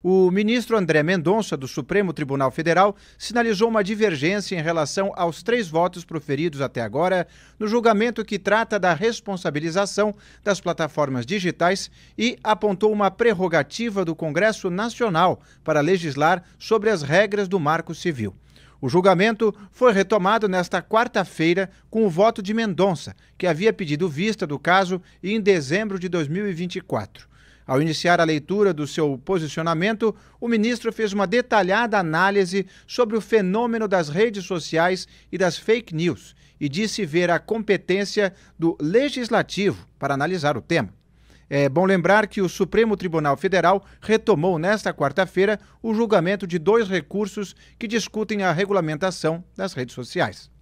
O ministro André Mendonça, do Supremo Tribunal Federal, sinalizou uma divergência em relação aos 3 votos proferidos até agora no julgamento que trata da responsabilização das plataformas digitais e apontou uma prerrogativa do Congresso Nacional para legislar sobre as regras do Marco Civil. O julgamento foi retomado nesta quarta-feira com o voto de Mendonça, que havia pedido vista do caso em dezembro de 2024. Ao iniciar a leitura do seu posicionamento, o ministro fez uma detalhada análise sobre o fenômeno das redes sociais e das fake news e disse ver a competência do Legislativo para analisar o tema. É bom lembrar que o Supremo Tribunal Federal retomou nesta quarta-feira o julgamento de 2 recursos que discutem a regulamentação das redes sociais.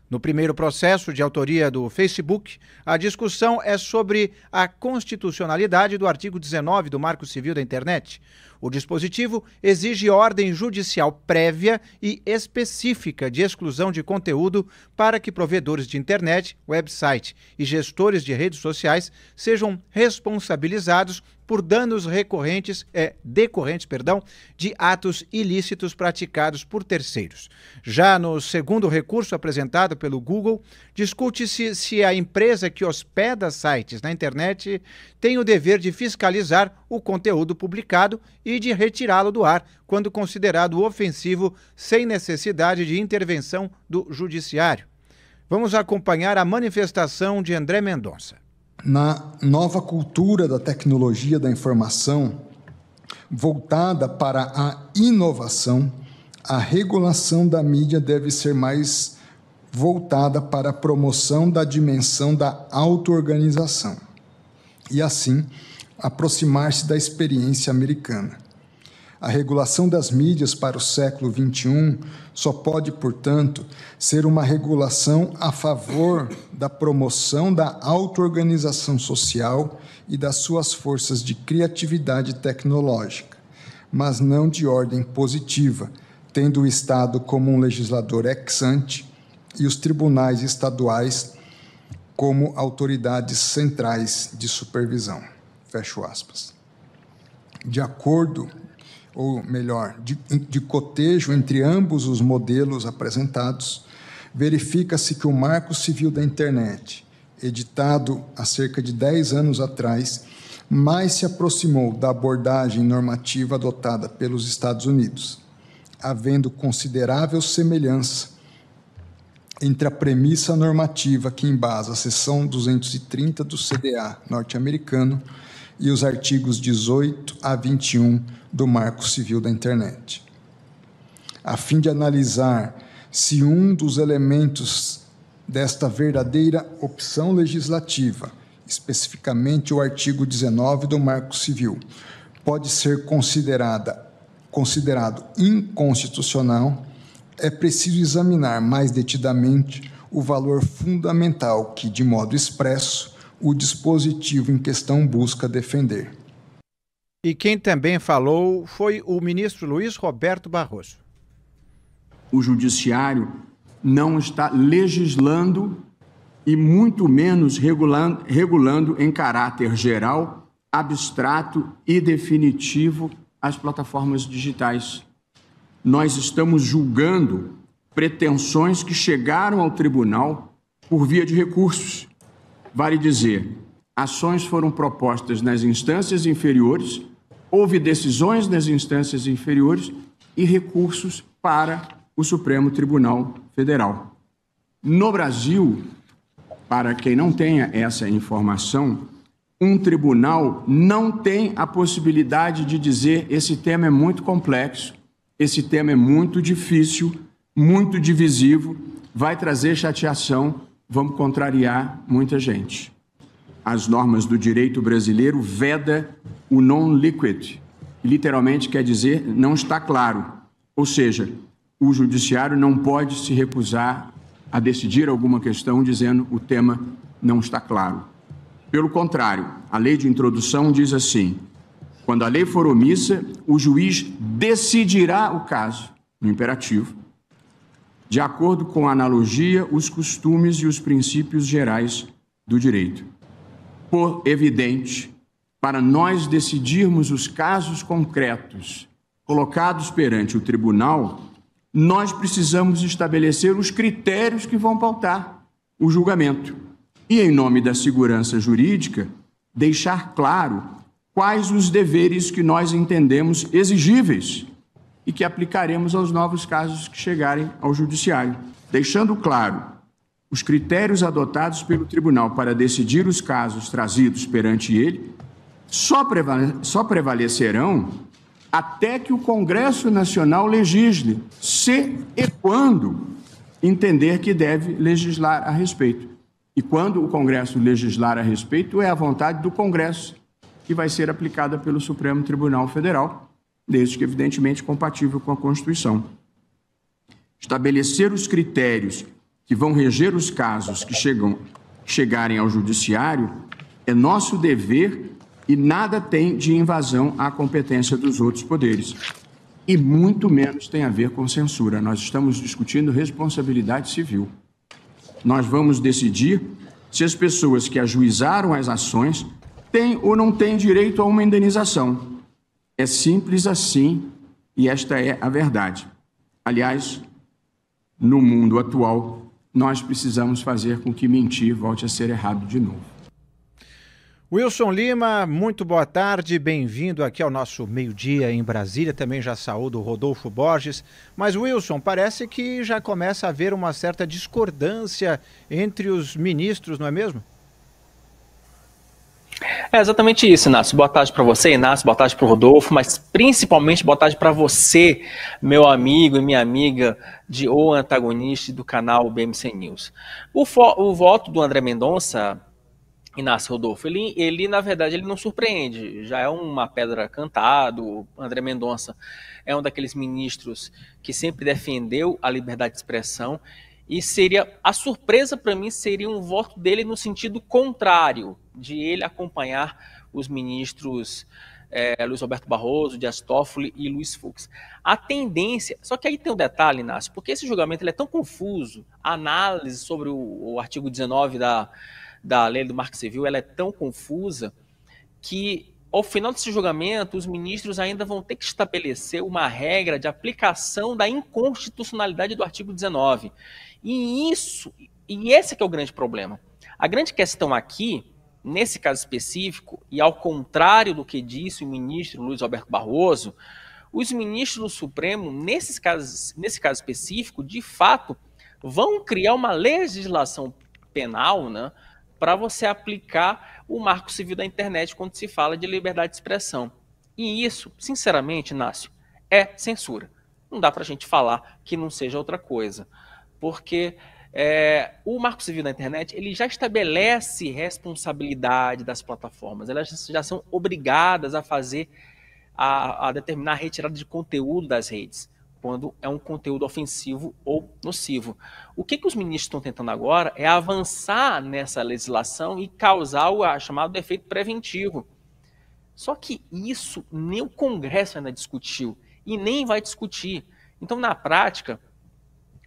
No primeiro processo, de autoria do Facebook, a discussão é sobre a constitucionalidade do artigo 19 do Marco Civil da Internet. O dispositivo exige ordem judicial prévia e específica de exclusão de conteúdo para que provedores de internet, website e gestores de redes sociais sejam responsabilizados por danos decorrentes de atos ilícitos praticados por terceiros. Já no segundo recurso apresentado pelo Google, discute-se se a empresa que hospeda sites na internet tem o dever de fiscalizar o conteúdo publicado e de retirá-lo do ar quando considerado ofensivo sem necessidade de intervenção do judiciário. Vamos acompanhar a manifestação de André Mendonça. Na nova cultura da tecnologia da informação, voltada para a inovação, a regulação da mídia deve ser mais voltada para a promoção da dimensão da auto-organização e, assim, aproximar-se da experiência americana. A regulação das mídias para o século XXI só pode, portanto, ser uma regulação a favor da promoção da auto-organização social e das suas forças de criatividade tecnológica, mas não de ordem positiva, tendo o Estado como um legislador ex ante e os tribunais estaduais como autoridades centrais de supervisão. Fecho aspas. De acordo, ou melhor, de cotejo entre ambos os modelos apresentados, verifica-se que o Marco Civil da Internet, editado há cerca de 10 anos atrás, mais se aproximou da abordagem normativa adotada pelos Estados Unidos, havendo considerável semelhança entre a premissa normativa que embasa a seção 230 do CDA norte-americano e os artigos 18 a 21 do Marco Civil da Internet. A fim de analisar se um dos elementos desta verdadeira opção legislativa, especificamente o artigo 19 do Marco Civil, pode ser considerado inconstitucional, é preciso examinar mais detidamente o valor fundamental que, de modo expresso, o dispositivo em questão busca defender. E quem também falou foi o ministro Luiz Roberto Barroso. O judiciário não está legislando e muito menos regulando em caráter geral, abstrato e definitivo as plataformas digitais. Nós estamos julgando pretensões que chegaram ao tribunal por via de recursos. Vale dizer, ações foram propostas nas instâncias inferiores, houve decisões nas instâncias inferiores e recursos para o Supremo Tribunal Federal. No Brasil, para quem não tenha essa informação, um tribunal não tem a possibilidade de dizer esse tema é muito complexo, esse tema é muito difícil, muito divisivo, vai trazer chateação, vamos contrariar muita gente. As normas do direito brasileiro vedam o non-liquid, que literalmente quer dizer não está claro, ou seja, o judiciário não pode se recusar a decidir alguma questão dizendo o tema não está claro. Pelo contrário, a lei de introdução diz assim: quando a lei for omissa, o juiz decidirá o caso, no imperativo, de acordo com a analogia, os costumes e os princípios gerais do direito. Por evidente, para nós decidirmos os casos concretos colocados perante o tribunal, nós precisamos estabelecer os critérios que vão pautar o julgamento. E, em nome da segurança jurídica, deixar claro quais os deveres que nós entendemos exigíveis e que aplicaremos aos novos casos que chegarem ao judiciário. Deixando claro os critérios adotados pelo tribunal para decidir os casos trazidos perante ele, só prevalecerão até que o Congresso Nacional legisle, se e quando entender que deve legislar a respeito. E quando o Congresso legislar a respeito, é a vontade do Congresso que vai ser aplicada pelo Supremo Tribunal Federal, desde que, evidentemente, compatível com a Constituição. Estabelecer os critérios que vão reger os casos que chegarem ao Judiciário é nosso dever e nada tem de invasão à competência dos outros poderes. E muito menos tem a ver com censura. Nós estamos discutindo responsabilidade civil. Nós vamos decidir se as pessoas que ajuizaram as ações têm ou não têm direito a uma indenização. É simples assim e esta é a verdade. Aliás, no mundo atual, nós precisamos fazer com que mentir volte a ser errado de novo. Wilson Lima, muito boa tarde, bem-vindo aqui ao nosso meio-dia em Brasília, também já saúdo o Rodolfo Borges, mas Wilson, parece que já começa a haver uma certa discordância entre os ministros, não é mesmo? É exatamente isso, Inácio. Boa tarde para você, Inácio, boa tarde para o Rodolfo, mas principalmente boa tarde para você, meu amigo e minha amiga de O Antagonista do canal BMC News. O voto do André Mendonça, Inácio, Rodolfo, ele na verdade ele não surpreende, já é uma pedra cantada. O André Mendonça é um daqueles ministros que sempre defendeu a liberdade de expressão e a surpresa para mim seria um voto dele no sentido contrário, de ele acompanhar os ministros Luiz Roberto Barroso, Dias Toffoli e Luiz Fux. A tendência, só que aí tem um detalhe, Inácio, porque esse julgamento ele é tão confuso, a análise sobre o artigo 19 da lei do Marco Civil, ela é tão confusa que, ao final desse julgamento, os ministros ainda vão ter que estabelecer uma regra de aplicação da inconstitucionalidade do artigo 19. E esse que é o grande problema. A grande questão aqui, nesse caso específico, e ao contrário do que disse o ministro Luiz Roberto Barroso, os ministros do Supremo, nesse caso específico, de fato, vão criar uma legislação penal, né, para você aplicar o Marco Civil da internet quando se fala de liberdade de expressão. E isso, sinceramente, Inácio, é censura. Não dá para a gente falar que não seja outra coisa. Porque o Marco Civil da internet ele já estabelece responsabilidade das plataformas. Elas já são obrigadas a a determinar a retirada de conteúdo das redes, quando é um conteúdo ofensivo ou nocivo. O que os ministros estão tentando agora é avançar nessa legislação e causar o chamado efeito preventivo. Só que isso nem o Congresso ainda discutiu e nem vai discutir. Então, na prática,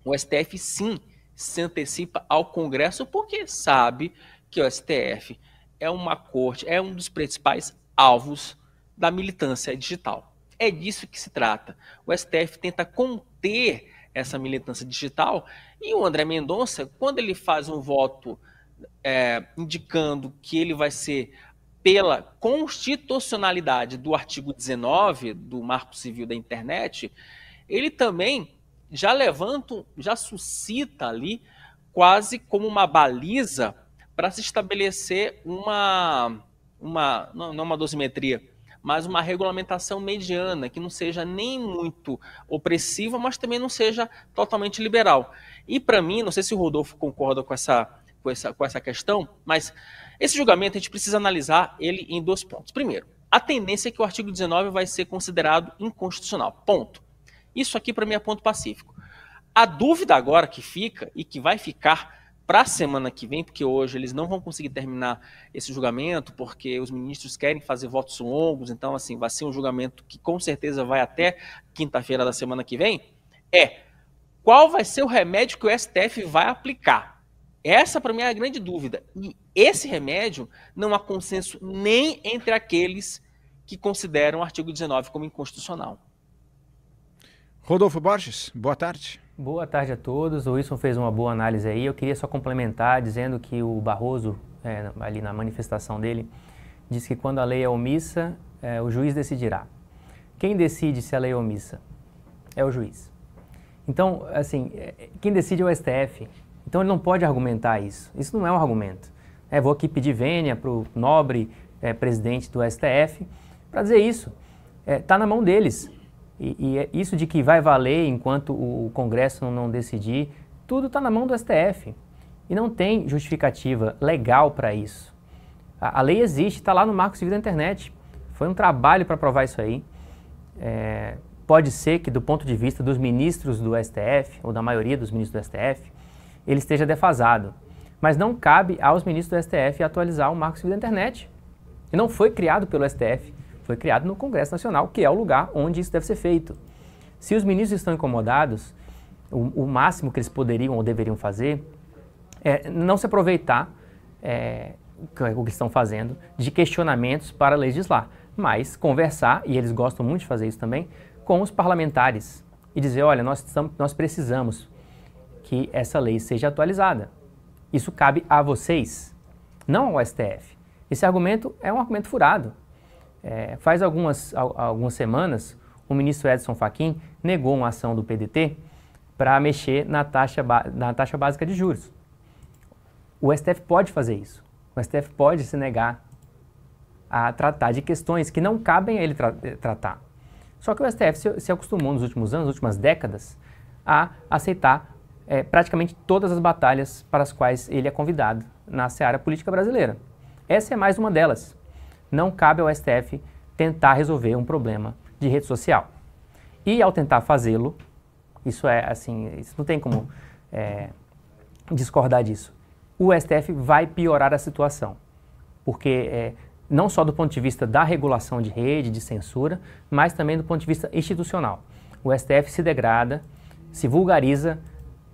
o STF sim se antecipa ao Congresso porque sabe que o STF é uma corte, é um dos principais alvos da militância digital. É disso que se trata. O STF tenta conter essa militância digital e o André Mendonça, quando ele faz um voto indicando que ele vai ser pela constitucionalidade do artigo 19 do Marco Civil da Internet, ele também já suscita ali quase como uma baliza para se estabelecer não uma dosimetria, mas uma regulamentação mediana, que não seja nem muito opressiva, mas também não seja totalmente liberal. E para mim, não sei se o Rodolfo concorda com essa questão, mas esse julgamento a gente precisa analisar ele em 2 pontos. Primeiro, a tendência é que o artigo 19 vai ser considerado inconstitucional. Ponto. Isso aqui para mim é ponto pacífico. A dúvida agora que fica, e que vai ficar para a semana que vem, porque hoje eles não vão conseguir terminar esse julgamento, porque os ministros querem fazer votos longos, então assim, vai ser um julgamento que com certeza vai até quinta-feira da semana que vem, qual vai ser o remédio que o STF vai aplicar? Essa, para mim, é a grande dúvida. E esse remédio não há consenso nem entre aqueles que consideram o artigo 19 como inconstitucional. Rodolfo Borges, boa tarde. Boa tarde a todos. O Wilson fez uma boa análise aí. Eu queria só complementar dizendo que o Barroso, ali na manifestação dele, disse que quando a lei é omissa, o juiz decidirá. Quem decide se a lei é omissa? É o juiz. Então, assim, quem decide é o STF. Então ele não pode argumentar isso. Isso não é um argumento. Vou aqui pedir vênia para o nobre presidente do STF para dizer isso. Está na mão deles. E isso de que vai valer enquanto o Congresso não decidir, tudo está na mão do STF. E não tem justificativa legal para isso. A lei existe, está lá no Marco Civil da Internet. Foi um trabalho para provar isso aí. Pode ser que, do ponto de vista dos ministros do STF, ou da maioria dos ministros do STF, ele esteja defasado. Mas não cabe aos ministros do STF atualizar o Marco Civil da Internet. E não foi criado pelo STF, foi criado no Congresso Nacional, que é o lugar onde isso deve ser feito. Se os ministros estão incomodados, o máximo que eles poderiam ou deveriam fazer é não se aproveitar o que estão fazendo de questionamentos para legislar, mas conversar, e eles gostam muito de fazer isso também, com os parlamentares e dizer, olha, nós precisamos que essa lei seja atualizada. Isso cabe a vocês, não ao STF. Esse argumento é um argumento furado. Faz algumas semanas, o ministro Edson Fachin negou uma ação do PDT para mexer na taxa básica de juros. O STF pode fazer isso. O STF pode se negar a tratar de questões que não cabem a ele tratar. Só que o STF se acostumou nos últimos anos, nas últimas décadas, a aceitar praticamente todas as batalhas para as quais ele é convidado na seara política brasileira. Essa é mais uma delas. Não cabe ao STF tentar resolver um problema de rede social. E ao tentar fazê-lo, isso não tem como discordar disso. O STF vai piorar a situação, porque não só do ponto de vista da regulação de rede, de censura, mas também do ponto de vista institucional. O STF se degrada, se vulgariza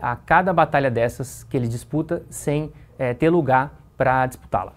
a cada batalha dessas que ele disputa sem ter lugar para disputá-la.